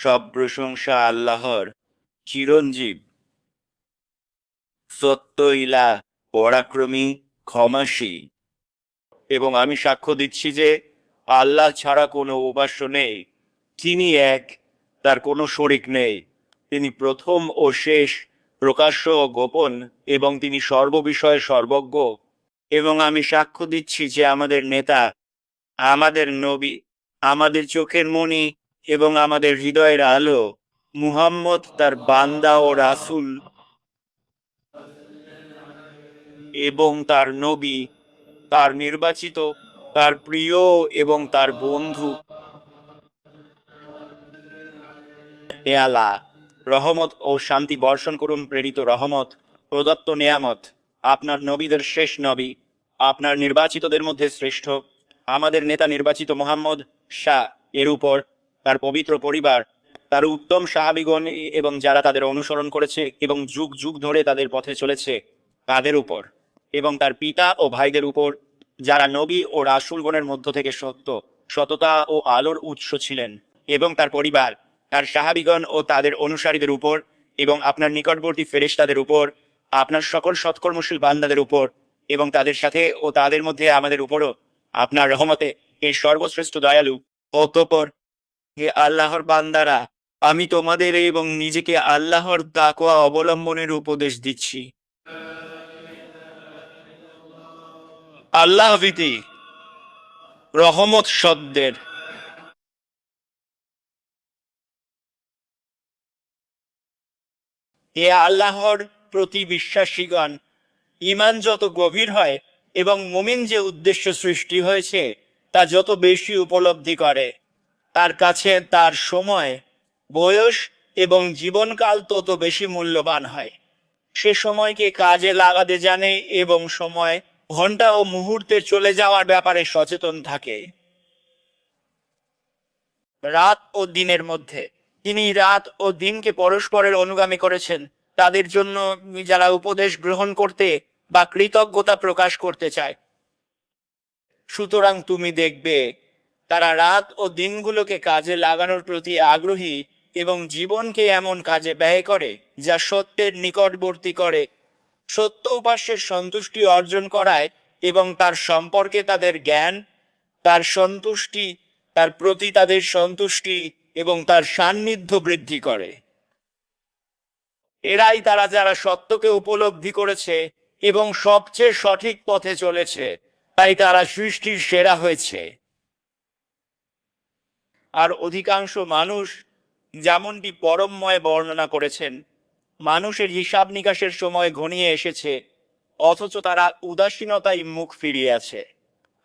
সব প্রশংসা আল্লাহর, চিরঞ্জীব, সত্য ইলা, পরাক্রমী, ক্ষমাসী। এবং আমি সাক্ষ্য দিচ্ছি যে আল্লাহ ছাড়া কোনো উপাস্য নেই। তিনি এক, তার কোনো শরিক নেই। তিনি প্রথম ও শেষ, প্রকাশ্য ও গোপন, এবং তিনি সর্ববিষয়ে সর্বজ্ঞ। এবং আমি সাক্ষ্য দিচ্ছি যে আমাদের নেতা, আমাদের নবী, আমাদের চোখের মণি এবং আমাদের হৃদয়ের আলো, মুহাম্মদ তার বান্দা ও রাসূল এবং তার নবী, তার নির্বাচিত, তার প্রিয় এবং তার বন্ধু। হে আল্লাহ, রহমত ও শান্তি বর্ষণ করুন প্রেরিত রহমত, প্রদত্ত নেয়ামত, আপনার নবীদের শেষ নবী, আপনার নির্বাচিতদের মধ্যে শ্রেষ্ঠ, আমাদের নেতা নির্বাচিত মোহাম্মদ শাহ এর উপর, তার পবিত্র পরিবার, তার উত্তম সাহাবীগণ এবং যারা তাদের অনুসরণ করেছে এবং যুগ যুগ ধরে তাদের পথে চলেছে তাদের উপর, এবং তার পিতা ও ভাইদের উপর, যারা নবী ও রাসূলগণের মধ্য থেকে সত্য, সততা ও আলোর উৎস ছিলেন, এবং তার পরিবার, তার সাহাবীগণ ও তাদের অনুসারীদের উপর, এবং আপনার নিকটবর্তী ফেরেশতাদের উপর, আপনার সকল সৎকর্মশীল বান্দাদের উপর, এবং তাদের সাথে ও তাদের মধ্যে আমাদের উপরও আপনার রহমতে এই সর্বশ্রেষ্ঠ দয়ালু। অতঃপর হে আল্লাহর বান্দারা, আমি তোমাদের এবং নিজেকে আল্লাহর তাকওয়া অবলম্বনের উপদেশ দিচ্ছি। আল্লাহ ভীতি, রহমত সদ্দের। হে আল্লাহর প্রতি বিশ্বাসীগণ, ঈমান যত গভীর হয় এবং মুমিন যে উদ্দেশ্য সৃষ্টি হয়েছে তা যত বেশি উপলব্ধি করে, তার কাছে তার সময়, বয়স এবং জীবনকাল তত বেশি মূল্যবান হয়। সে সময়কে কাজে লাগাতে জানে এবং সময়, ঘন্টা ও মুহূর্তে চলে যাওয়ার ব্যাপারে সচেতন থাকে। রাত ও দিনের মধ্যে তিনি রাত ও দিনকে পরস্পরের অনুগামী করেছেন তাদের জন্য যারা উপদেশ গ্রহণ করতে বা কৃতজ্ঞতা প্রকাশ করতে চায়। সুতরাং তুমি দেখবে তারা রাত ও দিনগুলোকে কাজে লাগানোর প্রতি আগ্রহী এবং জীবনকে এমন কাজে ব্যয় করে যা সত্যের নিকটবর্তী করে, সত্য উপাস্যের সন্তুষ্টি অর্জন করায় এবং তার সম্পর্কে তাদের জ্ঞান, তার সন্তুষ্টি, তার প্রতি তাদের সন্তুষ্টি এবং তার সান্নিধ্য বৃদ্ধি করে। এরাই তারা যারা সত্যকে উপলব্ধি করেছে এবং সবচেয়ে সঠিক পথে চলেছে, তাই তারা সৃষ্টির সেরা হয়েছে। আর অধিকাংশ মানুষ, যেমনটি পরমময় বর্ণনা করেছেন, মানুষের হিসাব নিকাশের সময় ঘনিয়ে এসেছে, অথচ তারা উদাসীনতায় মুখ ফিরিয়ে আছে।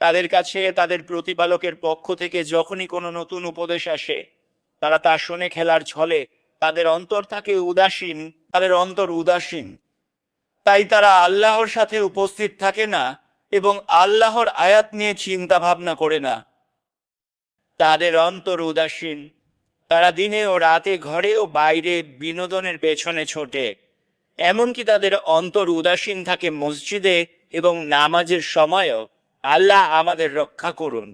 তাদের কাছে তাদের প্রতিপালকের পক্ষ থেকে যখনই কোনো নতুন উপদেশ আসে, তারা তা শুনে খেলার ছলে তাদের অন্তর থাকে উদাসীন, তাদের অন্তর উদাসীন। তাই তারা আল্লাহর সাথে উপস্থিত থাকে না এবং আল্লাহর আয়াত নিয়ে চিন্তা ভাবনা করে না। তাদের অন্তর উদাসীন। তারা দিনে ও রাতে ঘরে ও বাইরে বিনোদনের পেছনে ছোটে। এমনকি তাদের অন্তর উদাসীন থাকে মসজিদে এবং নামাজের সময়ও। আল্লাহ আমাদের রক্ষা করুন।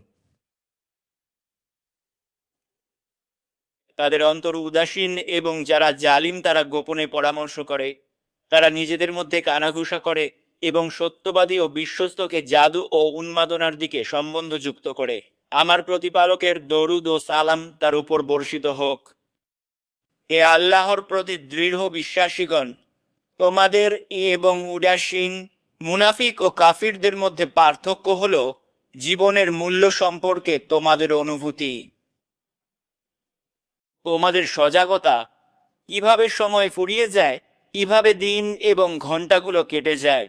তাদের অন্তর উদাসীন এবং যারা জালিম তারা গোপনে পরামর্শ করে। তারা নিজেদের মধ্যে কানাঘুষা করে এবং সত্যবাদী ও বিশ্বস্তকে জাদু ও উন্মাদনার দিকে সম্বন্ধযুক্ত করে। আমার প্রতিপালকের দরুদ ও সালাম তার উপর বর্ষিত হোক। হে আল্লাহর প্রতি দৃঢ় বিশ্বাসীগণ, তোমাদের এবং উদাসীন, মুনাফিক ও কাফিরদের মধ্যে পার্থক্য হলো জীবনের মূল্য সম্পর্কে তোমাদের অনুভূতি, তোমাদের সজাগতা, কিভাবে সময় ফুরিয়ে যায়, কিভাবে দিন এবং ঘন্টাগুলো কেটে যায়।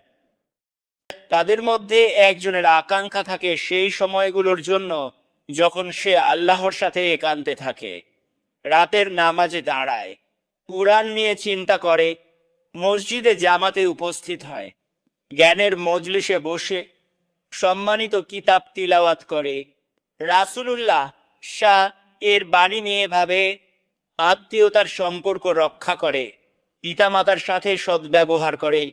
তাদের মধ্যে একজনের আকাঙ্ক্ষা থাকে সেই সময়গুলোর জন্য যখন সে আল্লাহর সাথে একান্তে থাকে, রাতের নামাজে দাঁড়ায়, কুরআন নিয়ে চিন্তা করে, মসজিদে জামাতে উপস্থিত হয়, জ্ঞানের মজলিসে বসে সম্মানিত কিতাব তিলাওয়াত করে, রাসূলুল্লাহ শাহ এর বাণী নিয়ে ভাবে, আত্মীয়তার সম্পর্ক রক্ষা করে, পিতামাতার সাথে সদ্ব্যবহার করে,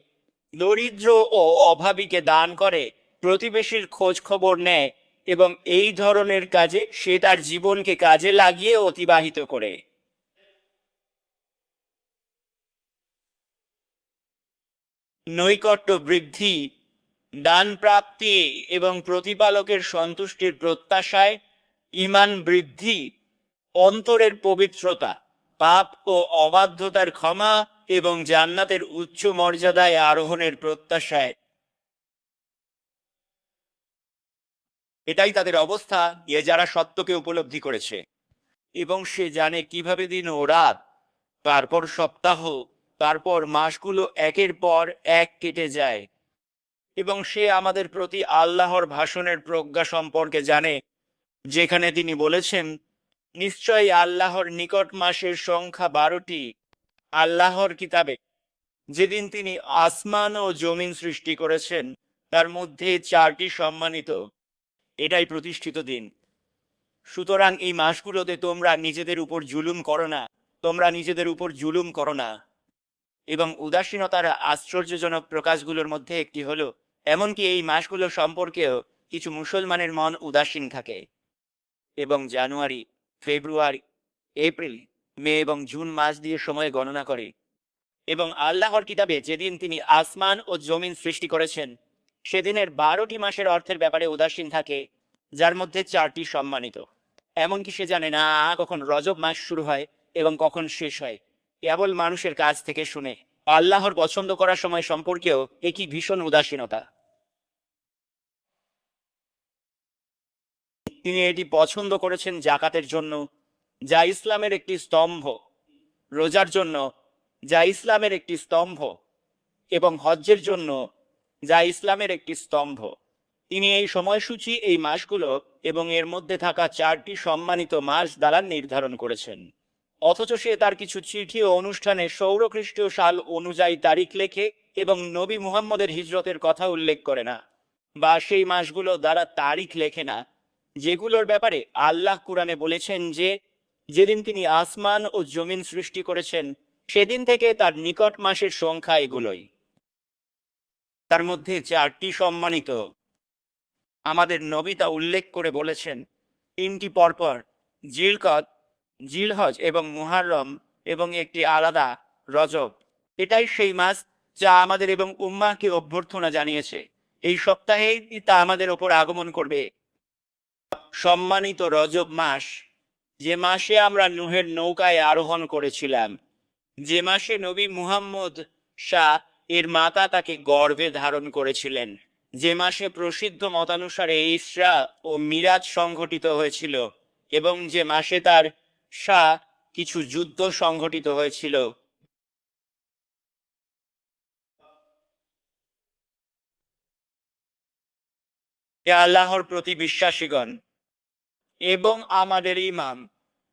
দরিদ্র ও অভাবীকে দান করে, প্রতিবেশীর খোঁজ খবর নেয় এবং এই ধরনের কাজে সে তার জীবনকে কাজে লাগিয়ে অতিবাহিত করে। নৈকট্য বৃদ্ধি, দান প্রাপ্তি এবং প্রতিপালকের সন্তুষ্টির প্রত্যাশায় ঈমান বৃদ্ধি, অন্তরের পবিত্রতা, পাপ ও অবাধ্যতার ক্ষমা এবং জান্নাতের উচ্চ মর্যাদায় আরোহণের প্রত্যাশায়। এটাই তাদের অবস্থা, যারা সত্যকে উপলব্ধি করেছে এবং সে জানে কিভাবে দিন ও রাত, তারপর সপ্তাহ, তারপর মাসগুলো একের পর এক কেটে যায়। এবং সে আমাদের প্রতি আল্লাহর ভাষণের প্রজ্ঞা সম্পর্কে জানে, যেখানে তিনি বলেছেন, নিশ্চয়ই আল্লাহর নিকট মাসের সংখ্যা 12টি আল্লাহর কিতাবে, যেদিন তিনি আসমান ও জমিন সৃষ্টি করেছেন তার মধ্যে 4টি সম্মানিত। এটাই প্রতিষ্ঠিত দিন। সুতরাং এই মাসগুলোতে তোমরা নিজেদের উপর জুলুম করো না। এবং উদাসীনতার আশ্চর্যজনক প্রকাশগুলোর মধ্যে একটি হলো, এমনকি এই মাসগুলো সম্পর্কেও কিছু মুসলমানের মন উদাসীন থাকে এবং জানুয়ারি, ফেব্রুয়ারি, এপ্রিল, মে এবং জুন মাস দিয়ে সময় গণনা করে। এবং আল্লাহর কিতাবে যেদিন তিনি আসমান ও জমিন সৃষ্টি করেছেন সেদিনের 12টি মাসের অর্থের ব্যাপারে উদাসীন থাকে, যার মধ্যে 4টি সম্মানিত। এমনকি সে জানে না কখন রজব মাস শুরু হয় এবং কখন শেষ হয়, কেবল মানুষের কাছ থেকে শুনে। আল্লাহর পছন্দ করার সময় সম্পর্কেও একই ভীষণ উদাসীনতা। তিনি এটি পছন্দ করেছেন জাকাতের জন্য, যা ইসলামের একটি স্তম্ভ, রোজার জন্য, যা ইসলামের একটি স্তম্ভ, এবং হজ্জের জন্য, যা ইসলামের একটি স্তম্ভ। তিনি এই সময়সূচি, এই মাসগুলো এবং এর মধ্যে থাকা 4টি সম্মানিত মাস দ্বারা নির্ধারণ করেছেন। অথচ সে তার কিছু চিঠি ও অনুষ্ঠানে সৌরখ্রিস্টীয় সাল অনুযায়ী তারিখ লেখে এবং নবী মুহাম্মদের হিজরতের কথা উল্লেখ করে না, বা সেই মাসগুলো দ্বারা তারিখ লেখে না, যেগুলোর ব্যাপারে আল্লাহ কুরআনে বলেছেন যে যেদিন তিনি আসমান ও জমিন সৃষ্টি করেছেন সেদিন থেকে তার নিকট মাসের সংখ্যা এগুলোই। তার মধ্যে 4টি সম্মানিত। আমাদের নবী তা উল্লেখ করে বলেছেন 3টি পরপর, জিলকদ, জিলহজ এবং মুহাররম, এবং একটি আলাদা, রজব। এটাই সেই মাস যা আমাদের এবং উম্মাহকে অভ্যর্থনা জানিয়েছে। এই সপ্তাহেই তা আমাদের ওপর আগমন করবে। সম্মানিত রজব মাস, যে মাসে আমরা নূহের নৌকায় আরোহণ করেছিলাম, যে মাসে নবী মুহাম্মদ শাহ এর মাতা তাকে গর্ভে ধারণ করেছিলেন, যে মাসে প্রসিদ্ধ মতানুসারে ইসরা ও মিরাজ সংঘটিত হয়েছিল, এবং যে মাসে তার শাহ কিছু যুদ্ধ সংঘটিত হয়েছিল। হে আল্লাহর প্রতি বিশ্বাসীগণ এবং আমাদের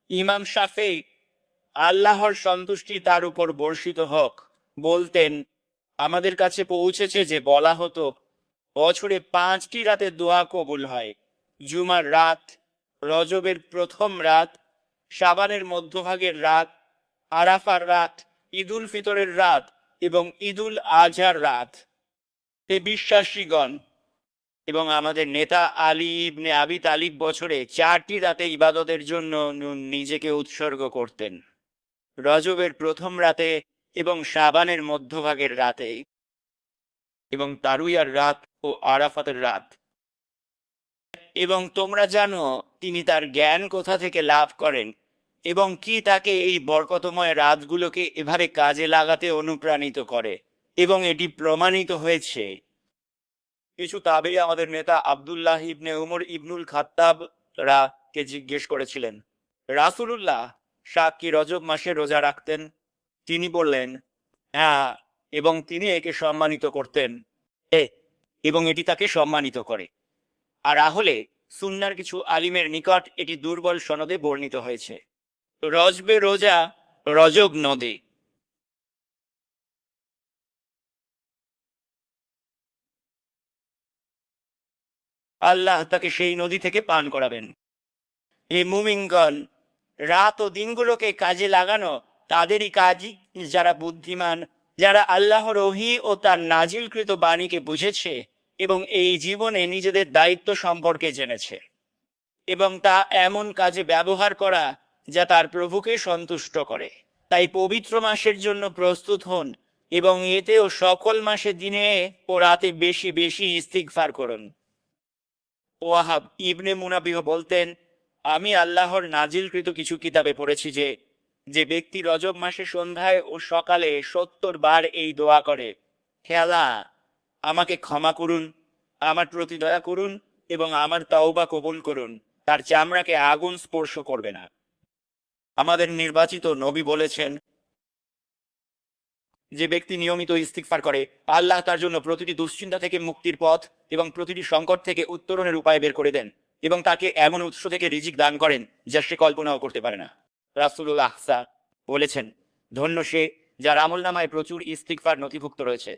ইমাম শাফেঈ, আল্লাহর সন্তুষ্টি তার উপর বর্ষিত হোক, বলতেন, আমাদের কাছে পৌঁছেছে যে বলা হতো, বছরে 5টি রাতে দোয়া কবুল হয়: জুমার রাত, রজবের প্রথম রাত, শাবানের মধ্যভাগের রাত, আরাফার রাত, ঈদুল ফিতরের রাত এবং ঈদুল আজহার রাত। হে বিশ্বাসীগণ এবং আমাদের নেতা আলী ইবনে আবি তালিব বছরে 4টি রাতে ইবাদতের জন্য নিজেকে উৎসর্গ করতেন: রজবের প্রথম রাতে এবং শাবানের মধ্যভাগের রাতে এবং তারুইয়ার রাত ও আরাফাতের রাত। এবং তোমরা জানো তিনি তার জ্ঞান কোথা থেকে লাভ করেন এবং কি তাকে এই বরকতময় রাতগুলোকে এভাবে কাজে লাগাতে অনুপ্রাণিত করে। এবং এটি প্রমাণিত হয়েছে। কিছু তাবেঈ আমাদের নেতা আব্দুল্লাহ ইবনে উমর ইবনুল খাত্তাব কে জিজ্ঞেস করেছিলেন, রাসূলুল্লাহ শাহ কি রজব মাসে রোজা রাখতেন? তিনি বললেন, হ্যাঁ, এবং তিনি একে সম্মানিত করতেন, এবং এটি তাকে সম্মানিত করে। আর আহলে সুন্নার কিছু আলিমের নিকট এটি দুর্বল সনদে বর্ণিত হয়েছে। রজবে রোজা, রজব নদী। আল্লাহ তাকে সেই নদী থেকে পান করাবেন। হে মুমিনগণ, রাত ও দিনগুলোকে কাজে লাগানো তাদেরই কাজই যারা বুদ্ধিমান, যারা আল্লাহর ওহী ও তার নাজিলকৃত বাণীকে বুঝেছে এবং এই জীবনে নিজেদের দায়িত্ব সম্পর্কে জেনেছে, এবং তা এমন কাজে ব্যবহার করা যা তার প্রভুকে সন্তুষ্ট করে। তাই পবিত্র মাসের জন্য প্রস্তুত হন এবং এতেও সকল মাসে দিনে ও রাতে বেশি বেশি ইস্তিগফার করুন। ওয়াহাব ইবনে মুনাবিহ বলতেন, আমি আল্লাহর নাজিলকৃত কিছু কিতাবে পড়েছি যে যে ব্যক্তি রজব মাসে সন্ধ্যায় ও সকালে 70 বার এই দোয়া করে, হে আল্লাহ, আমাকে ক্ষমা করুন, আমার প্রতি দয়া করুন এবং আমার তাওবা কবুল করুন, তার চামড়াকে আগুন স্পর্শ করবে না। আমাদের নির্বাচিত নবী বলেছেন, যে ব্যক্তি নিয়মিত ইস্তিগফার করে, আল্লাহ তার জন্য প্রতিটি দুশ্চিন্তা থেকে মুক্তির পথ এবং প্রতিটি সংকট থেকে উত্তরণের উপায় বের করে দেন এবং তাকে এমন উৎস থেকে রিজিক দান করেন যা সে কল্পনাও করতে পারে না। রাসূলুল্লাহ বলেছেন, ধন্য সে যার আমলনামায় প্রচুর ইস্তিগফার নথিভুক্ত রয়েছে,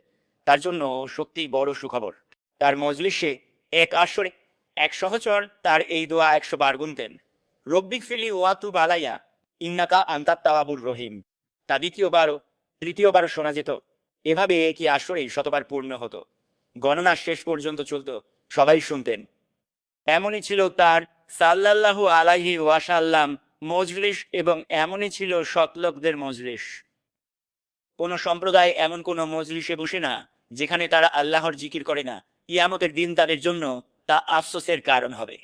তার জন্য সত্যিই বড় সুখবর। তার মজলিসে এক আসরে এক সহচর তার এই দোয়া 100 বার গুনতেন, রব্বিক ফিলি ওয়াতুব আলাইয়া ইন্নাকা আনতাত তাওয়াবুর রহিম। তা দ্বিতীয়বারও তৃতীয়বারও শোনা যেত। এভাবে কি আসরেই শতবার পূর্ণ হতো। গণনা শেষ পর্যন্ত চলত, সবাই শুনতেন। এমনই ছিল তার সাল্লাল্লাহু আলাইহি ওয়াসাল্লাম মজলিস এবং এমনই ছিল সৎলোকদের মজলিস। কোন সম্প্রদায় এমন কোন মজলিসে বসে না যেখানে তারা আল্লাহর জিকির করে না, কিয়ামতের দিন তাদের জন্য তা আফসোসের কারণ হবে।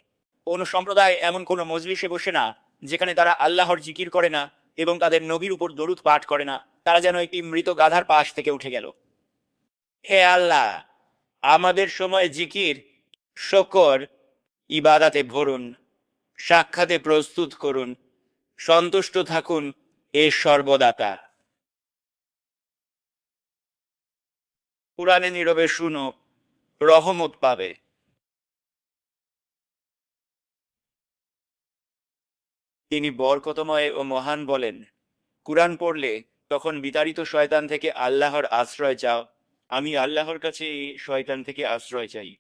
কোন সম্প্রদায় এমন কোন মজলিসে বসে না যেখানে তারা আল্লাহর জিকির করে না এবং তাদের নবীর উপর দরুদ পাঠ করে না, তারা যেন একটি মৃত গাধার পাশ থেকে উঠে গেল। হে আল্লাহ, আমাদের সময় জিকির, শকর, ইবাদাতে ভরুন, সাক্ষাতে প্রস্তুত করুন, সন্তুষ্ট থাকুন এ সর্বদাতা। কোরআনে নীরবে শুনো, রহমত পাবে। তিনি বরকতময় ও মহান বলেন, কুরআন পড়লে তখন বিতাড়িত শয়তান থেকে আল্লাহর আশ্রয় চাও। আমি আল্লাহর কাছে এই শয়তান থেকে আশ্রয় চাই।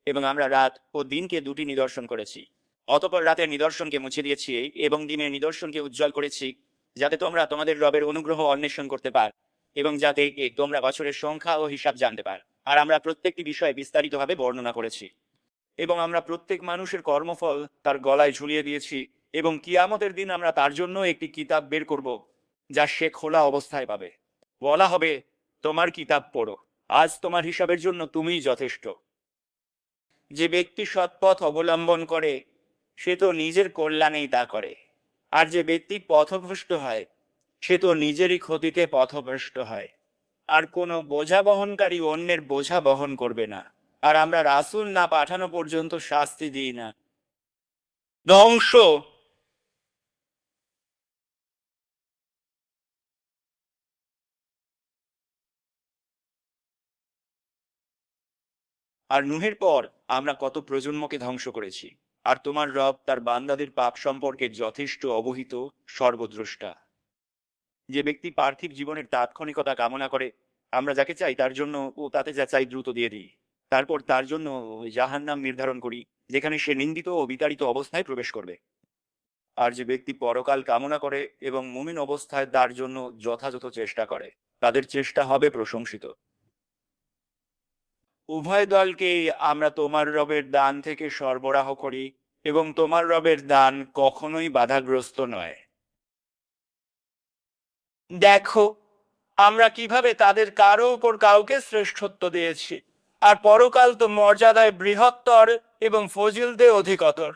এবং আমরা রাত ও দিনকে দুটি নিদর্শন করেছি। অতঃপর রাতের নিদর্শনকে মুছে দিয়েছি এবং দিনের নিদর্শনকে উজ্জ্বল করেছি, যাতে তোমরা তোমাদের রবের অনুগ্রহ অন্বেষণ করতে পার এবং যাতে তোমরা বছরের সংখ্যা ও হিসাব জানতে পার। আর আমরা প্রত্যেকটি বিষয়ে বিস্তারিতভাবে বর্ণনা করেছি এবং আমরা প্রত্যেক মানুষের কর্মফল তার গলায় ঝুলিয়ে দিয়েছি এবং কিয়ামতের দিন আমরা তার জন্য একটি কিতাব বের করব যা সে খোলা অবস্থায় পাবে। বলা হবে, তোমার কিতাব পড়ো, আজ তোমার হিসাবের জন্য তুমিই যথেষ্ট। যে ব্যক্তি সৎপথ অবলম্বন করে সে তো নিজের কল্যাণেই তা করে, আর যে ব্যক্তি পথভ্রষ্ট হয় সে তো নিজেরই ক্ষতিতে পথভ্রষ্ট হয়। আর কোনো বোঝা বহনকারী অন্যের বোঝা বহন করবে না, আর আমরা রাসূল না পাঠানো পর্যন্ত শাস্তি দিই না। ধ্বংস। আর নূহের পর আমরা কত প্রজন্মকে ধ্বংস করেছি। আর তোমার রব তার বান্দাদের পাপ সম্পর্কে যথেষ্ট অবহিত, সর্বদ্রষ্টা। যে ব্যক্তি পার্থিব জীবনের তাৎক্ষণিকতা কামনা করে, আমরা যাকে চাই তার জন্য ও তাতে যা চাই দ্রুত দিয়ে দিই। তারপর তার জন্য জাহান্নাম নির্ধারণ করি, যেখানে সে নিন্দিত ও বিতাড়িত অবস্থায় প্রবেশ করবে। আর যে ব্যক্তি পরকাল কামনা করে এবং মুমিন অবস্থায় তার জন্য যথাযথ চেষ্টা করে, তাদের চেষ্টা হবে প্রশংসিত। উভয় দলকেই আমরা তোমার রবের দান থেকে সরবরাহ করি এবং তোমার রবের দান কখনোই বাধাগ্রস্ত নয়। দেখো, আমরা কিভাবে তাদের কারো উপর কাউকে শ্রেষ্ঠত্ব দিয়েছি, আর পরকাল তো মর্যাদায় বৃহত্তর এবং ফজিলতে অধিকতর।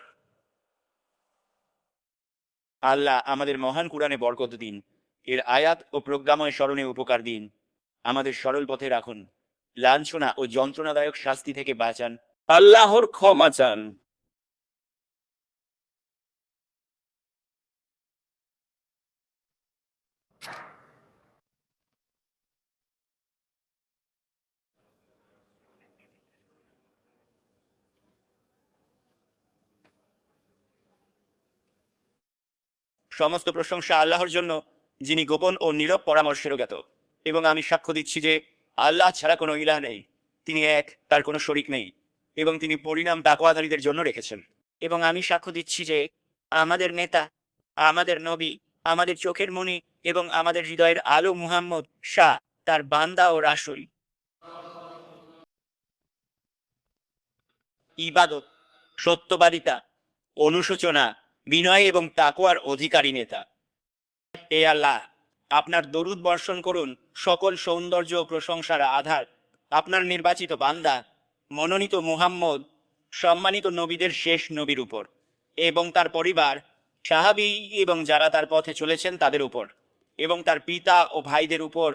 আল্লাহ আমাদের মহান কুরআনে বরকত দিন, এর আয়াত ও প্রোগ্রাময় স্মরণে উপকার দিন, আমাদের সরল পথে রাখুন, লাঞ্ছনা ও যন্ত্রণাদায়ক শাস্তি থেকে বাঁচান, আল্লাহর ক্ষমা চান। সমস্ত প্রশংসা আল্লাহর জন্য, যিনি গোপন ও নীরব পরামর্শেরও জ্ঞাত। এবং আমি সাক্ষ্য দিচ্ছি যে আল্লাহ ছাড়া কোনো ইলাহ নেই, তিনি এক, তার কোনো শরিক নেই, এবং তিনি পরিণাম তাকওয়াধারীদের জন্য রেখেছেন। এবং আমি সাক্ষ্য দিচ্ছি যে আমাদের নেতা, আমাদের নবী, আমাদের চোখের মণি এবং আমাদের হৃদয়ের আলো মুহাম্মদ শাহ তার বান্দা ও রাসূল। ইবাদত, সত্যবাদিতা, অনুশোচনা, বিনয় এবং তাকওয়ার অধিকারী নেতা। এ আল্লাহ, আপনার দরুদ বর্ষণ করুন সকল সৌন্দর্য ও প্রশংসার আধার আপনার নির্বাচিত বান্দা মনোনীত মুহাম্মদ সম্মানিত নবীদের শেষ নবীর উপর এবং তার পরিবার সাহাবী এবং যারা তার পথে চলেছেন তাদের উপর এবং তার পিতা ও ভাইদের উপর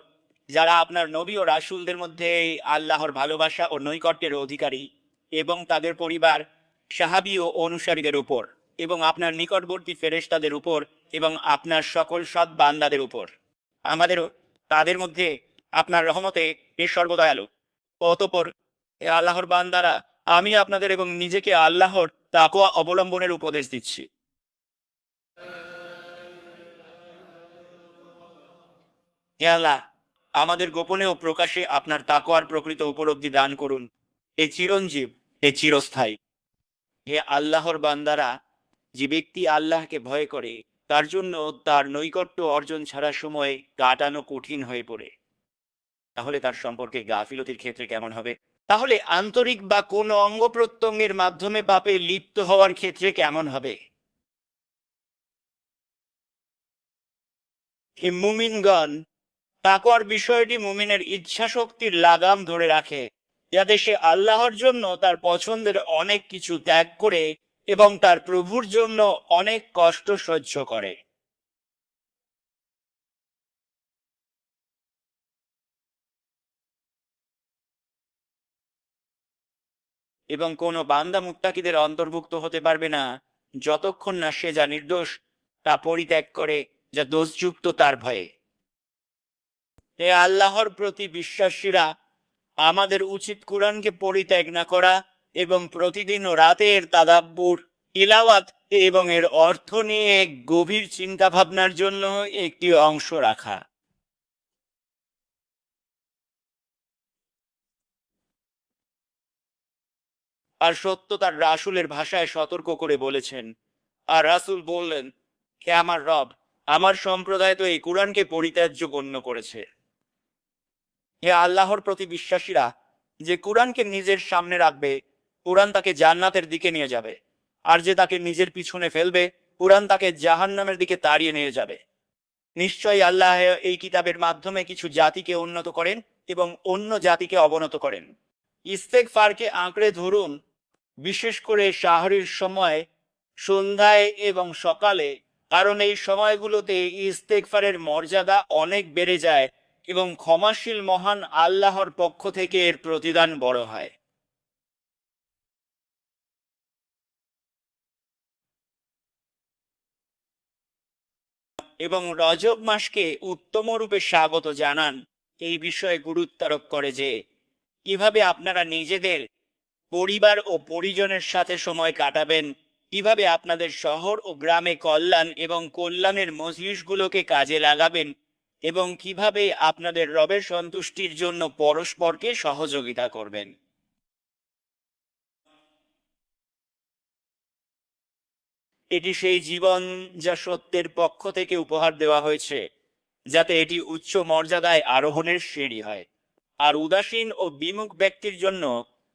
যারা আপনার নবী ও রাসূলদের মধ্যে আল্লাহর ভালোবাসা ও নৈকট্যের অধিকারী এবং তাদের পরিবার সাহাবী ও অনুসারীদের উপর এবং আপনার নিকটবর্তী ফেরেশতাদের উপর এবং আপনার সকল সৎ বান্দাদের উপর আমাদেরও তাদের মধ্যে আপনার রহমতে সর্বদয়ালু। অতঃপর হে আল্লাহর বান্দারা, আমি আপনাদের এবং নিজেকে আল্লাহর তাকওয়া অবলম্বনের উপদেশ দিচ্ছি। হে আল্লাহ, আমাদের গোপনে ও প্রকাশে আপনার তাকওয়ার প্রকৃত উপলব্ধি দান করুন। হে চিরঞ্জীব, হে চিরস্থায়ী। হে আল্লাহর বান্দারা, যে ব্যক্তি আল্লাহকে ভয় করে তার জন্য তার নৈকট্য অর্জন ছাড়া সময় কাটানো কঠিন হয়ে পড়ে। তাহলে তার সম্পর্কে গাফিলতির ক্ষেত্রে কেমন হবে? তাহলে আন্তরিক বা কোন অঙ্গ প্রত্যঙ্গের মাধ্যমে পাপে লিপ্ত হওয়ার ক্ষেত্রে কেমন হবে? হে মুমিনগণ, তাকওয়ার বিষয়টি মুমিনের ইচ্ছা শক্তির লাগাম ধরে রাখে, যাতে সে আল্লাহর জন্য তার পছন্দের অনেক কিছু ত্যাগ করে এবং তার প্রভুর জন্য অনেক কষ্ট সহ্য করে। এবং কোনো বান্দা মুত্তাকিদের অন্তর্ভুক্ত হতে পারবে না যতক্ষণ না সে যা নির্দোষ তা পরিত্যাগ করে, যা দোষযুক্ত তার ভয়ে। হে আল্লাহর প্রতি বিশ্বাসীরা, আমাদের উচিত কুরআনকে পরিত্যাগ না করা এবং প্রতিদিন রাতের তাদাব্বুর, তিলাওয়াত এবং এর অর্থ নিয়ে গভীর চিন্তা ভাবনার জন্য একটি অংশ রাখা। আর সত্য তার রাসূলের ভাষায় সতর্ক করে বলেছেন। আর রাসূল বললেন, হে আমার রব, আমার সম্প্রদায় তো এই কুরআনকে পরিত্যাজ্য গণ্য করেছে। হে আল্লাহর প্রতি বিশ্বাসীরা, যে কুরআনকে নিজের সামনে রাখবে, কুরআন তাকে জান্নাতের দিকে নিয়ে যাবে, আর যে তাকে নিজের পিছনে ফেলবে, কুরআন তাকে জাহান্নামের দিকে তাড়িয়ে নিয়ে যাবে। নিশ্চয়ই আল্লাহ এই কিতাবের মাধ্যমে কিছু জাতিকে উন্নত করেন এবং অন্য জাতিকে অবনত করেন। ইস্তেগফারকে আঁকড়ে ধরুন, বিশেষ করে সাহরির সময়, সন্ধ্যায় এবং সকালে, কারণ এই সময়গুলোতে ইস্তেগফারের মর্যাদা অনেক বেড়ে যায় এবং ক্ষমাশীল মহান আল্লাহর পক্ষ থেকে এর প্রতিদান বড় হয়। এবং রজব মাসকে উত্তম রূপে স্বাগত জানান এই বিষয়ে গুরুত্বারোপ করে যে কিভাবে আপনারা নিজেদের পরিবার ও পরিজনের সাথে সময় কাটাবেন, কিভাবে আপনাদের শহর ও গ্রামে কল্যাণ এবং কল্যাণের মজলিসগুলোকে কাজে লাগাবেন এবং কিভাবে আপনাদের রবের সন্তুষ্টির জন্য পরস্পরকে সহযোগিতা করবেন। এটি সেই জীবন যা সত্যের পক্ষ থেকে উপহার দেওয়া হয়েছে, যাতে এটি উচ্চ মর্যাদায় আরোহণের সিঁড়ি হয়। আর উদাসীন ও বিমুখ ব্যক্তির জন্য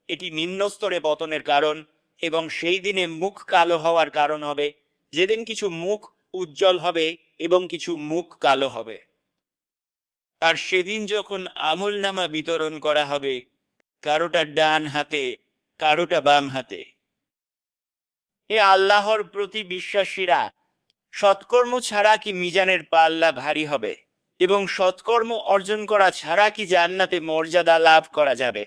এটি নিম্ন স্তরে পতনের কারণ এবং সেই দিনে মুখ কালো হওয়ার কারণ হবে, যেদিন কিছু মুখ উজ্জ্বল হবে এবং কিছু মুখ কালো হবে। আর সেদিন যখন আমলনামা বিতরণ করা হবে, কারোটা ডান হাতে, কারোটা বাম হাতে। এ আল্লাহর প্রতি বিশ্বাসীরা, সৎকর্ম ছাড়া কি মিজানের পাল্লা ভারী হবে এবং সৎকর্ম অর্জন করা ছাড়া কি জান্নাতে মর্যাদা লাভ করা যাবে?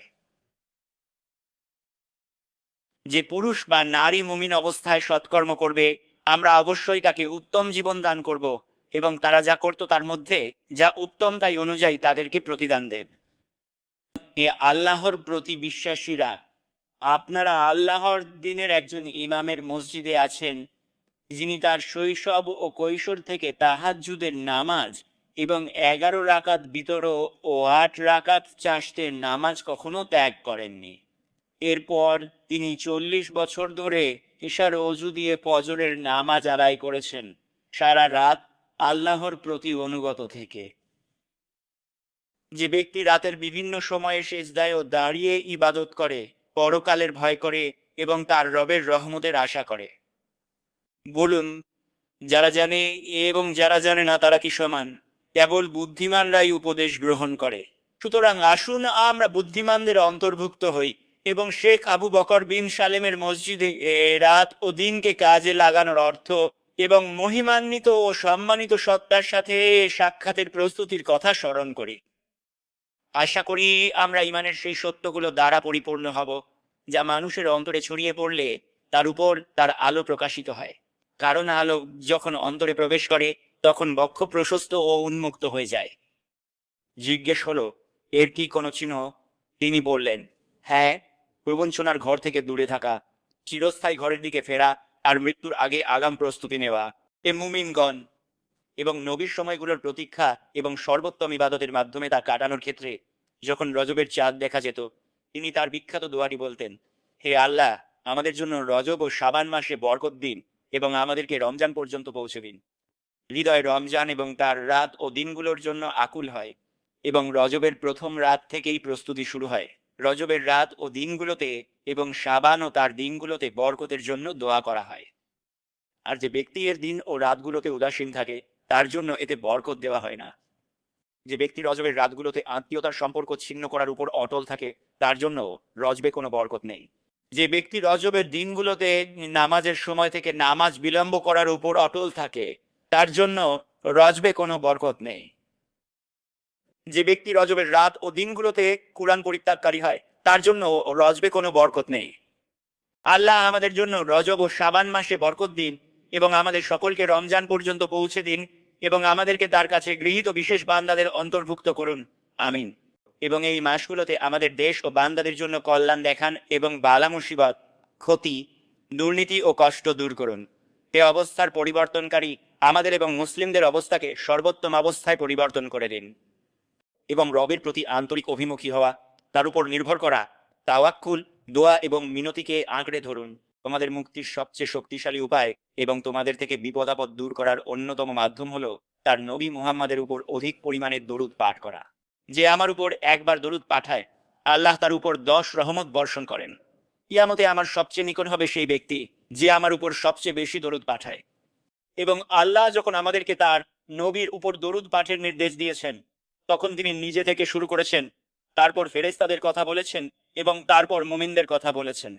যে পুরুষ বা নারী মুমিন অবস্থায় সৎকর্ম করবে, আমরা অবশ্যই তাকে উত্তম জীবন দান করব এবং তারা যা করত তার মধ্যে যা উত্তম তাই অনুযায়ী তাদেরকে প্রতিদান দেব। এ আল্লাহর প্রতি বিশ্বাসীরা, আপনারা আল্লাহর দিনের একজন ইমামের মসজিদে আছেন, যিনি তার শৈশব ও কৈশোর থেকে তাহাজ্জুদের নামাজ এবং 11 রাকাত বিতর ও 8 রাকাত চাশতের নামাজ কখনো ত্যাগ করেননি। এরপর তিনি 40 বছর ধরে ঈশার অজু দিয়ে ফজরের নামাজ আদায় করেছেন, সারা রাত আল্লাহর প্রতি অনুগত থেকে। যে ব্যক্তি রাতের বিভিন্ন সময়ে সেজদায় ও দাঁড়িয়ে ইবাদত করে, পরকালের ভয় করে এবং তার রবের রহমতের আশা করে। বলুন, যারা জানে এবং যারা জানে না তারা কি সমান? কেবল বুদ্ধিমানরাই উপদেশ গ্রহণ করে। সুতরাং আসুন আমরা বুদ্ধিমানদের অন্তর্ভুক্ত হই এবং শেখ আবু বকর বিন সালেমের মসজিদে রাত ও দিনকে কাজে লাগানোর অর্থ এবং মহিমান্বিত ও সম্মানিত সত্তার সাথে সাক্ষাতের প্রস্তুতির কথা স্মরণ করি। আশা করি আমরা ইমানের সেই সত্যগুলো দ্বারা পরিপূর্ণ হব, যা মানুষের অন্তরে ছড়িয়ে পড়লে তার উপর তার আলো প্রকাশিত হয়। কারণ আলো যখন অন্তরে প্রবেশ করে তখন বক্ষ প্রশস্ত ও উন্মুক্ত হয়ে যায়। জিজ্ঞেস হলো, এর কি কোনো চিহ্ন? তিনি বললেন, হ্যাঁ, প্রবঞ্চনার ঘর থেকে দূরে থাকা, চিরস্থায়ী ঘরের দিকে ফেরা আর মৃত্যুর আগে আগাম প্রস্তুতি নেওয়া। এ মুমিনগণ এবং নবীর সময়গুলোর প্রতীক্ষা এবং সর্বোত্তম ইবাদতের মাধ্যমে তা কাটানোর ক্ষেত্রে যখন রজবের চাঁদ দেখা যেত, তিনি তার বিখ্যাত দোয়াটি বলতেন, হে আল্লাহ, আমাদের জন্য রজব ও শাবান মাসে বরকত দিন এবং আমাদেরকে রমজান পর্যন্ত পৌঁছে দিন। হৃদয় রমজান এবং তার রাত ও দিনগুলোর জন্য আকুল হয় এবং রজবের প্রথম রাত থেকেই প্রস্তুতি শুরু হয়। রজবের রাত ও দিনগুলোতে এবং শাবান ও তার দিনগুলোতে বরকতের জন্য দোয়া করা হয়। আর যে ব্যক্তি এর দিন ও রাতগুলোতে উদাসীন থাকে তার জন্য এতে বরকত দেওয়া হয় না। যে ব্যক্তি রজবের রাতগুলোতে আত্মীয়তার সম্পর্ক ছিন্ন করার উপর অটল থাকে তার জন্য রজবে কোনো বরকত নেই। যে ব্যক্তি রজবের দিনগুলোতে নামাজের সময় থেকে নামাজ বিলম্ব করার উপর অটল থাকে তার জন্য রজবে কোনো বরকত নেই। যে ব্যক্তি রজবের রাত ও দিনগুলোতে কুরআন পরিত্যাগকারী হয় তার জন্য রজবে কোনো বরকত নেই। আল্লাহ আমাদের জন্য রজব ও শাবান মাসে বরকত দিন এবং আমাদের সকলকে রমজান পর্যন্ত পৌঁছে দিন এবং আমাদেরকে তার কাছে গৃহীত বিশেষ বান্দাদের অন্তর্ভুক্ত করুন, আমিন। এবং এই মাসগুলোতে আমাদের দেশ ও বান্দাদের জন্য কল্যাণ দেখান এবং বালা মুসিবত, ক্ষতি, দুর্নীতি ও কষ্ট দূর করুন। এ অবস্থার পরিবর্তনকারী আমাদের এবং মুসলিমদের অবস্থাকে সর্বোত্তম অবস্থায় পরিবর্তন করে দিন। এবং রবের প্রতি আন্তরিক অভিমুখী হওয়া, তার উপর নির্ভর করা, তাওয়াক্কুল, দোয়া এবং মিনতিকে আঁকড়ে ধরুন। তোমাদের মুক্তির সবচেয়ে শক্তিশালী উপায় এবং তোমাদের থেকে বিপদ আপদ দূর করার অন্যতম মাধ্যম হলো তার নবী মুহাম্মাদের উপর অধিক পরিমাণে দরুদ পাঠ করা। যে আমার উপর একবার দরুদ পাঠায় আল্লাহ তার উপর 10 রহমত বর্ষণ করেন। কিয়ামতে আমার সবচেয়ে নিকট হবে সেই ব্যক্তি যে আমার উপর সবচেয়ে বেশি দরুদ পাঠায়। এবং আল্লাহ যখন আমাদেরকে তার নবীর উপর দরুদ পাঠের নির্দেশ দিয়েছেন তখন তিনি নিজে থেকে শুরু করেছেন, তারপর ফেরেশতাদের কথা বলেছেন এবং তারপর মুমিনদের কথা বলেছেন।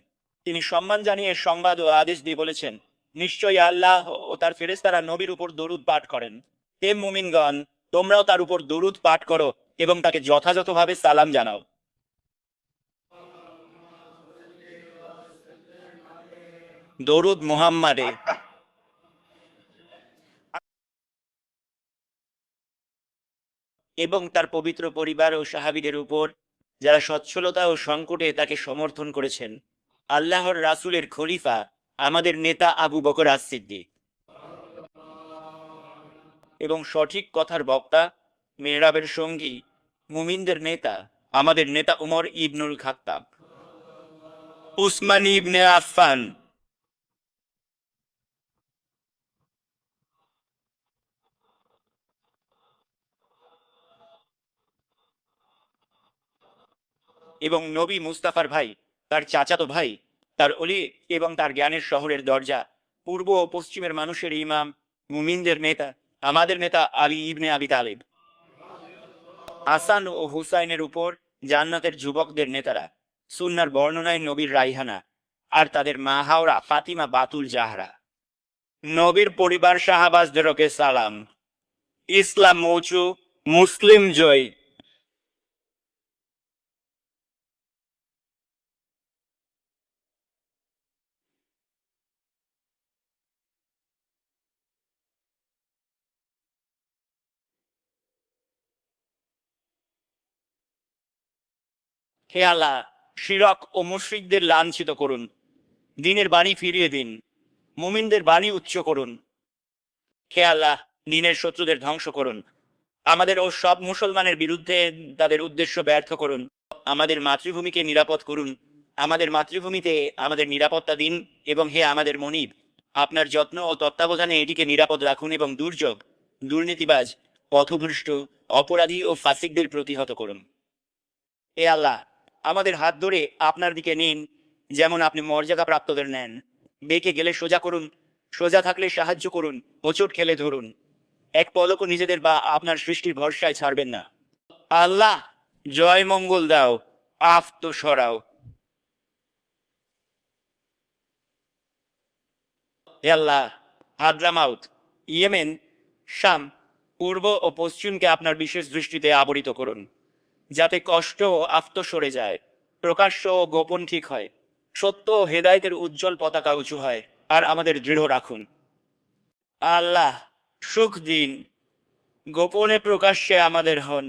তিনি সম্মান জানিয়ে সংবাদ ও আদেশ দিয়ে বলেছেন, নিশ্চয়ই আল্লাহ ও তার ফেরেশতারা নবীর উপর দরুদ পাঠ করেন। হে মুমিনগণ, তোমরাও তার উপর দরুদ পাঠ করো এবং তাকে যথাযথভাবে সালাম জানাও। দরুদ মুহাম্মাদে। এবং তার পবিত্র পরিবার ও সাহাবীদের উপর যারা সচ্ছলতা ও সংকটে তাকে সমর্থন করেছেন। আল্লাহর রাসূলের খলিফা আমাদের নেতা আবু বকর আস-সিদ্দিক এবং সঠিক কথার বক্তা, মেহরাবের সঙ্গী, মুমিনদের নেতা আমাদের নেতা উমর ইবনুল খাত্তাব, উসমান ইবনে আফফান। এবং নবী মুস্তাফার ভাই, তার চাচাতো ভাই, তার অলি এবং তার জ্ঞানের শহরের দরজা, পূর্ব ও পশ্চিমের মানুষের ইমাম, মুমিনদের নেতা আমাদের নেতা আলী ইবনে আবি তালিব, হাসান ও হুসাইনের উপর জান্নাতের যুবকদের নেতারা, সুন্নার বর্ণনায় নবীর রাইহানা আর তাদের মা হাওরা ফাতিমা বাতুল জাহরা, নবীর পরিবার সাহাবাজদেরকে সালাম। ইসলাম মৌচু, মুসলিম জয়। হে আল্লাহ, শিরক ও মুশরিকদের লাঞ্ছিত করুন, দ্বীনের বাণী ফিরিয়ে দিন, মুমিনদের বাণী উচ্চ করুন। হে আল্লাহ, দ্বীনের শত্রুদের ধ্বংস করুন, আমাদের ও সব মুসলমানের বিরুদ্ধে তাদের উদ্দেশ্য ব্যর্থ করুন। আমাদের মাতৃভূমিকে নিরাপদ করুন, আমাদের মাতৃভূমিতে আমাদের নিরাপত্তা দিন। এবং হে আমাদের মনিব, আপনার যত্ন ও তত্ত্বাবধানে এটিকে নিরাপদ রাখুন এবং দুর্যোগ, দুর্নীতিবাজ, পথভ্রষ্ট, অপরাধী ও ফাসিকদের প্রতিহত করুন। এ আল্লাহ, আমাদের হাত ধরে আপনার দিকে নিন যেমন আপনি মর্যাদা প্রাপ্তদের নেন। বেঁকে গেলে সোজা করুন, সোজা থাকলে সাহায্য করুন, হোঁচট খেলে ধরুন। এক পলকও নিজেদের বা আপনার সৃষ্টির ভরসায় ছাড়বেন না। আল্লাহ, জয় মঙ্গল দাও, আফ তো সরাও। হে আল্লাহ, হাদ্রামাউত, ইয়েমেন, শাম, পূর্ব ও পশ্চিমকে আপনার বিশেষ দৃষ্টিতে আবরিত করুন, যাতে কষ্ট ও আফত সরে যায়, প্রকাশ্য ও গোপন ঠিক হয়, সত্য ও হেদায়েতের উজ্জ্বল পতাকা উঁচু হয়, আর আমাদের দৃঢ় রাখুন। আল্লাহ, সুখ দিন, গোপনে প্রকাশ্যে আমাদের হন।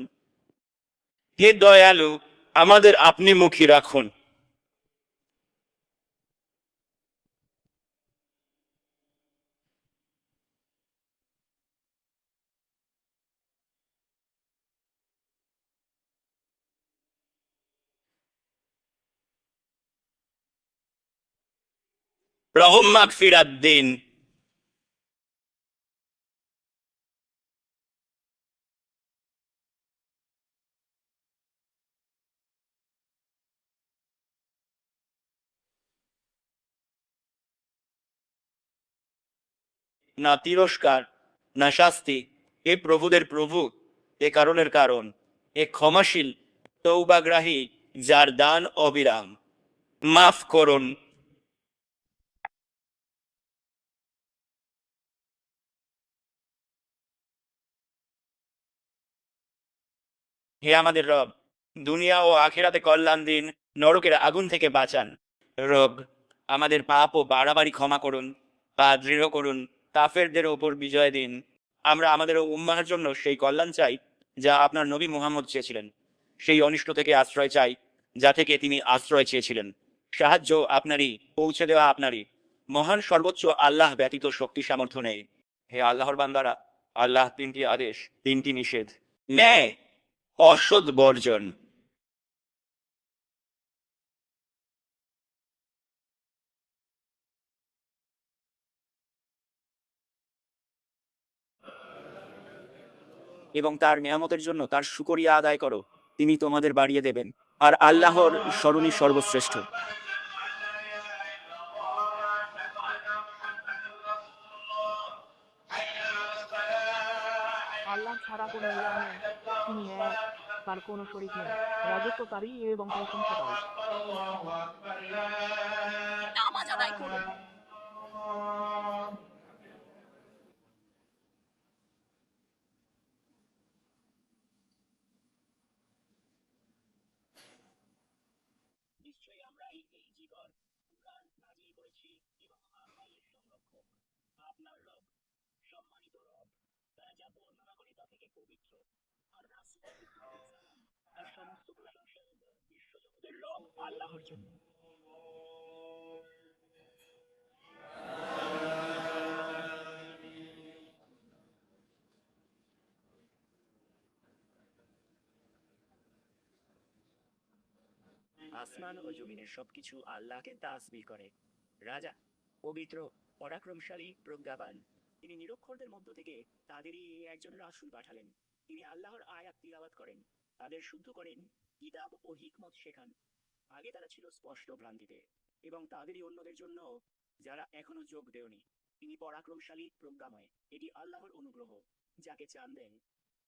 হে দয়ালু, আমাদের আপনি মুখী রাখুন। রহম মাগফিরাত দিন। না তিরস্কার, না শাস্তি, এ প্রভুদের প্রভু, এ কারণের কারণ, এ ক্ষমাশীল, তৌবাগ্রাহী, যার দান অবিরাম। মাফ করুন। হে আমাদের রব, দুনিয়া ও আখেরাতে কল্যাণ দিন, নরকের আগুন থেকে বাঁচান। রব, আমাদের পাপ ও বাড়াবাড়ি ক্ষমা করুন, পা দৃঢ় করুন, কাফেরদের ওপর বিজয় দিন। আমরা আমাদের ও উম্মাহর জন্য সেই কল্যাণ চাই, যা আপনার নবী মুহাম্মদ চেয়েছিলেন, সেই অনিষ্ট থেকে আশ্রয় চাই, যা থেকে তিনি আশ্রয় চেয়েছিলেন। সাহায্য আপনারই, পৌঁছে দেওয়া আপনারই। মহান সর্বোচ্চ আল্লাহ ব্যতীত শক্তি সামর্থ্য নেই। হে আল্লাহর বান্দারা, আল্লাহ তিনটি আদেশ, তিনটি নিষেধ, ন্যায়, অসৎ বর্জন এবং তার নিয়ামতের জন্য তার শুকরিয়া আদায় করো, তিনি তোমাদের বাড়িয়ে দেবেন। আর আল্লাহর স্মরণই সর্বশ্রেষ্ঠ। আল্লাহ ছাড়া কোনো ইলাহ নেই, তিনি এক, তার কোনো শরীক নেই, রাজত্বকারী এবং প্রশংসাকারী। নামাজ আদায় করুন। নিশ্চয়ই আমরা এই জীবন কুরআন নাযিল করেছি এবং আমরা এর সংরক্ষক, আপনার রব, সম্মানিত রব, তারা যা বর্ণনা করে তা থেকে পবিত্র। আর রাসূল সালাম তার সমস্ত প্রশংসা বিশ্বজগতের রব আল্লাহর জন্য। আসমান ও জমিনের সবকিছু আল্লাহকে তাসবিহ করে। রাজা, পবিত্র, পরাক্রমশালী, প্রজ্ঞাবান, তিনি নিরক্ষরদের মধ্য থেকে তাদেরই একজন রাসূল পাঠালেন। তিনি আল্লাহর আয়াত তিলাওয়াত করেন, তাদের শুদ্ধ করেন, কিতাব ও হিকমত শেখান। আগে তারা ছিল স্পষ্ট ভ্রান্তিতে, এবং তাদেরই অন্যদের জন্য যারা এখনো যোগ দেওনি। তিনি পরাক্রমশালী, প্রজ্ঞাময়। এটি আল্লাহর অনুগ্রহ, যাকে চান দেন।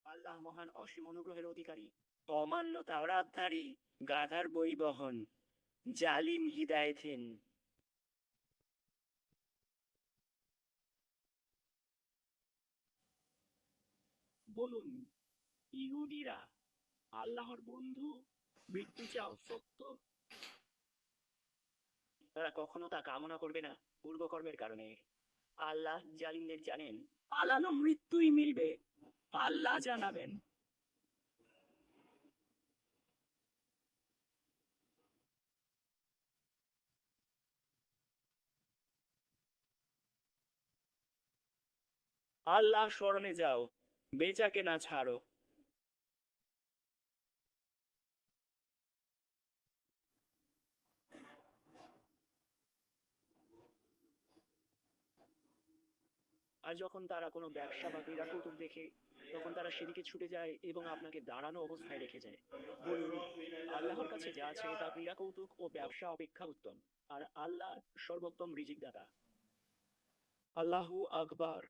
আল্লাহ মহান অসীম অনুগ্রহের অধিকারী। অমান্য তাওরাতধারী, গাধার বই বহন, জালিম হিদায়েতহীন। বলুন, ইহুদিরা আল্লাহর বন্ধু, মৃত্যু চাও সত্য? তারা কখনো তা কামনা করবে না, পূর্বকর্মের কারণে। আল্লাহ জালিমদের জানেন, পালানো মৃত্যুই মিলবে, আল্লাহ জানাবেন। আল্লাহ স্মরণে যাও, বেচাকে না ছাড়ো। আর যখন তারা কোনো ব্যবসা বা ক্রীড়া কৌতুক দেখে, তখন তারা সেদিকে ছুটে যায় এবং আপনাকে দাঁড়ানো অবস্থায় রেখে যায়। বলুন, আল্লাহর কাছে যা আছে তা ক্রীড়া কৌতুক ও ব্যবসা অপেক্ষা উত্তম, আর আল্লাহ সর্বোত্তম রিজিকদাতা। আল্লাহু আকবার।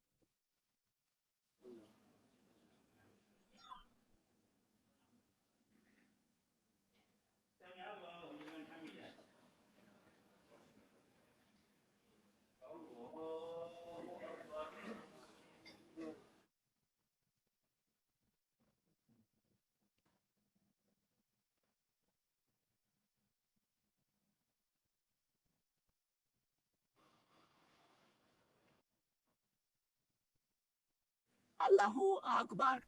আল্লাহু আকবার।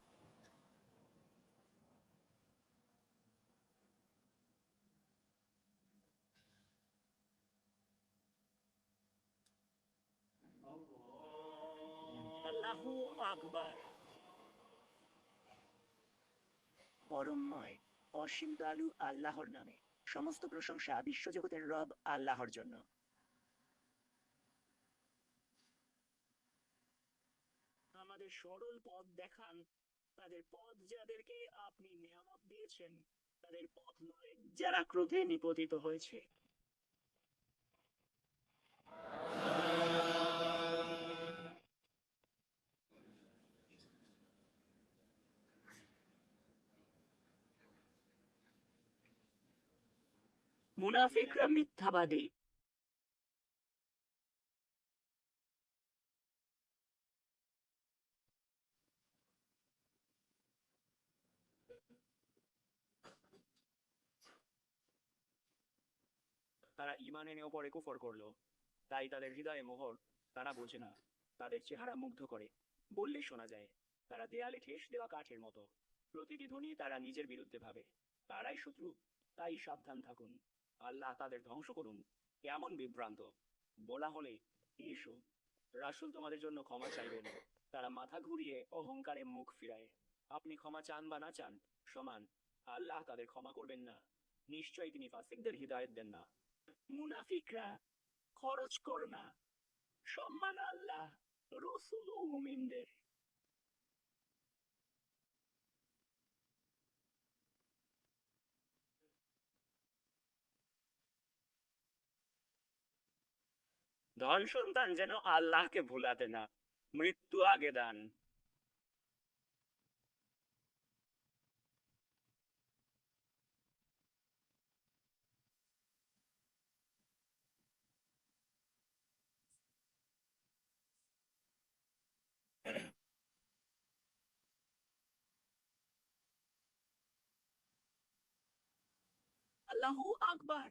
আল্লাহু আকবার। পরমময় অসীম দয়ালু আল্লাহর নামে সমস্ত প্রশংসা বিশ্বজগতের রব আল্লাহর জন্য। আমাদের সরল পথ দেখান, তাদের পথ যাদেরকে আপনি নিয়ামত দিয়েছেন, তাদের পথ নয় যারা ক্রোধে নিপতিত হয়েছে। মুনাফিকরা মিথ্যাবাদী। তারা ঈমান এনেও পরে কুফর করলো, তাই তাদের হৃদয়ে মোহর। তারা বোঝে না, তাদের চেহারা মুগ্ধ করে, বললে শোনা যায়। তারা দেয়ালে ঠেস দেওয়া কাঠের মতো, প্রতিটি ধ্বনি তারা নিজের বিরুদ্ধে ভাবে। তারাই শত্রু, তাই সাবধান থাকুন। আল্লাহ তাদের ধ্বংস করুন। কেমন বিভ্রান্ত! বলা হলে, এসো, রাসূল তোমাদের জন্য ক্ষমা চাইবেন। তারা মাথা ঘুরিয়ে অহংকারে মুখ ফিরায়। আপনি ক্ষমা চান বা না চান, সমান। আল্লাহ তাদের ক্ষমা করবেন না। নিশ্চয়ই তিনি ফাসিকদের হিদায়াত দেন না। মুনাফিকরা, খরচ করো না, সম্মান আল্লাহ, রসুল ও মুমিনদের। ধন সন্তান যেন আল্লাহকে ভুলাতে না, মৃত্যু আগে দান। আল্লাহু আকবার।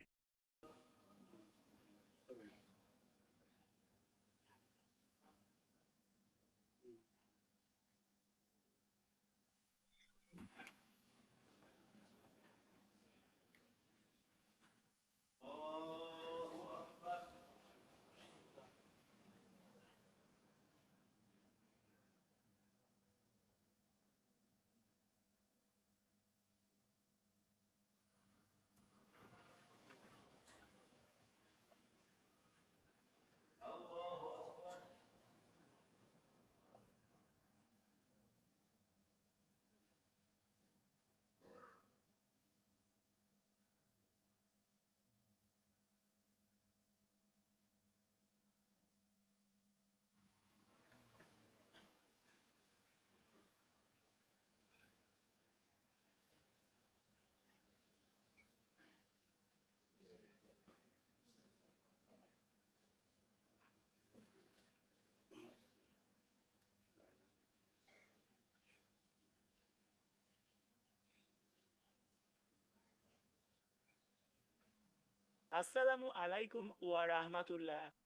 আসসালামু আলাইকুম ওয়া রাহমাতুল্লাহ।